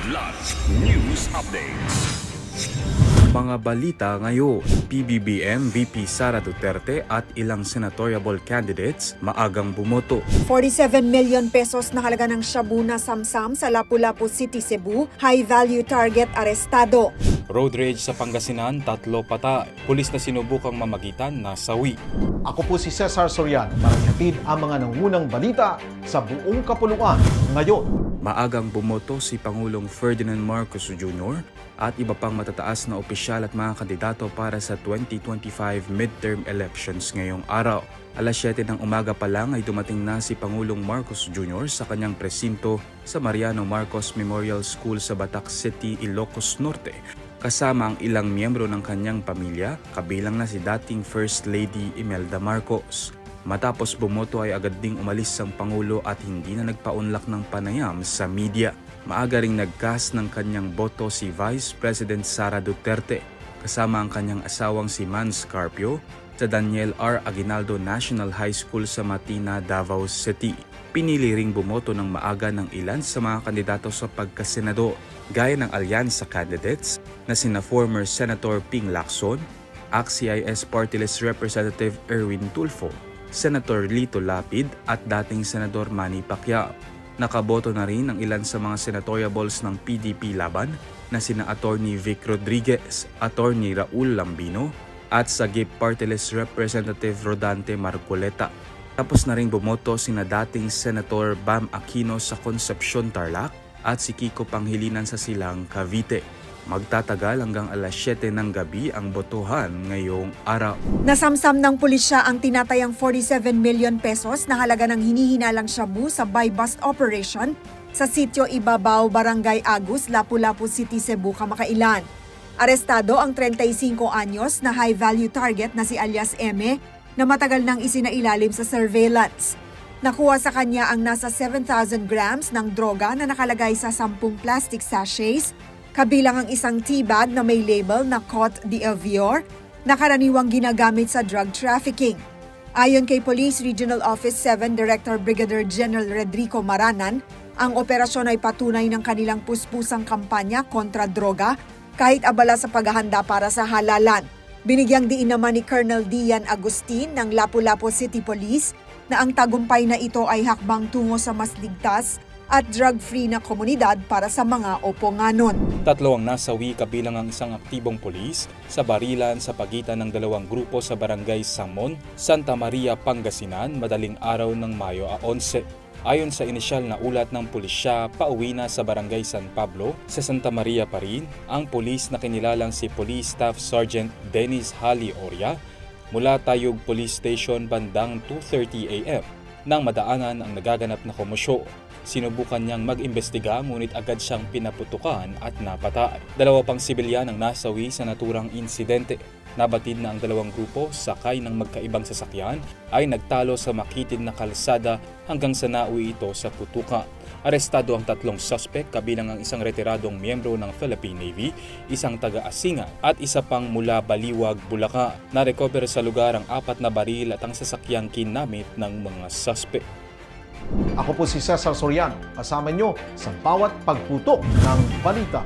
Kilat News Updates. Mga balita ngayon, PBBM VP Sara Duterte at ilang senatoriable candidates maagang bumoto. 47 million pesos na halaga ng shabu na samsam sa Lapu-Lapu City, Cebu. High value target arestado. Road rage sa Pangasinan, 3 patay. Pulis na sinubukang mamagitan, nasawi. Ako po si Cesar Sorian para ihatid ang mga nangunang balita sa buong kapuluan ngayon. Maagang bumoto si Pangulong Ferdinand Marcos Jr. at iba pang matataas na opisyal at mga kandidato para sa 2025 midterm elections ngayong araw. Alas 7 ng umaga pa lang ay dumating na si Pangulong Marcos Jr. sa kanyang presinto sa Mariano Marcos Memorial School sa Batac City, Ilocos Norte. Kasama ang ilang miyembro ng kanyang pamilya, kabilang na si dating First Lady Imelda Marcos. Matapos bumoto ay agad ding umalis ang Pangulo at hindi na nagpaunlak ng panayam sa media. Maaga ring nag-cast ng kanyang boto si Vice President Sara Duterte, kasama ang kanyang asawang si Mans Carpio sa Daniel R. Aguinaldo National High School sa Matina, Davao City. Pinili ring bumoto ng maaga ng ilan sa mga kandidato sa pagkasenador, gaya ng alyansa candidates na sina former Senator Ping Lacson, ACT-CIS Party List Representative Erwin Tulfo, Senator Lito Lapid at dating Senador Manny Pacquiao. Nakaboto na rin ang ilan sa mga senatoriables ng PDP laban na sina Attorney Vic Rodriguez, Attorney Raul Lambino at Sagip Party List Representative Rodante Marcoleta. Tapos na rin bumoto sina dating Senator Bam Aquino sa Concepcion, Tarlac at si Kiko Panghilinan sa Silang, Cavite. Magtatagal hanggang alas 7 ng gabi ang botohan ngayong araw. Nasamsam ng pulisya ang tinatayang 47 million pesos na halaga ng hinihinalang shabu sa buy-bust operation sa Sitio Ibabaw, Barangay Agus, Lapu-Lapu City, Cebu, kamakailan. Arestado ang 35 anyos na high-value target na si alias Eme na matagal nang isinailalim sa surveillance. Nakuha sa kanya ang nasa 7,000 grams ng droga na nakalagay sa 10 plastic sachets, kabilang ang isang tea bag na may label na Cote d'Ivoire na karaniwang ginagamit sa drug trafficking. Ayon kay Police Regional Office 7 Director Brigadier General Rodrigo Maranan, ang operasyon ay patunay ng kanilang puspusang kampanya kontra droga kahit abala sa paghahanda para sa halalan. Binigyang diin naman ni Colonel Dian Agustin ng Lapu-Lapu City Police na ang tagumpay na ito ay hakbang tungo sa mas ligtas at drug-free na komunidad para sa mga oponganon. 3 ang nasawi kabilang ang isang aktibong pulis sa barilan sa pagitan ng 2 grupo sa Barangay Samon, Santa Maria, Pangasinan, madaling araw ng Mayo 11. Ayon sa inisyal na ulat ng pulisya, pauwi na sa Barangay San Pablo sa Santa Maria pa rin ang pulis na kinilalang si Police Staff Sergeant Dennis Hali Oria mula Tayug Police Station bandang 2:30 AM nang madaanan ang nagaganap na komosyon. Sinubukan niyang mag-imbestiga ngunit agad siyang pinaputukan at napatay. 2 pang sibilyan ang nasawi sa naturang insidente. Nabatid na ang 2 grupo sakay ng magkaibang sasakyan ay nagtalo sa makitid na kalsada hanggang sa nauwi ito sa putukan. Arestado ang 3 suspect kabilang ang isang retiradong miyembro ng Philippine Navy, isang taga-Asingan at isa pang mula Baliwag, Bulacan. Na-recover sa lugar ang 4 na baril at ang sasakyang kinamit ng mga suspect. Ako po si Cesar Sorian, kasama nyo sa bawat pagputok ng balita.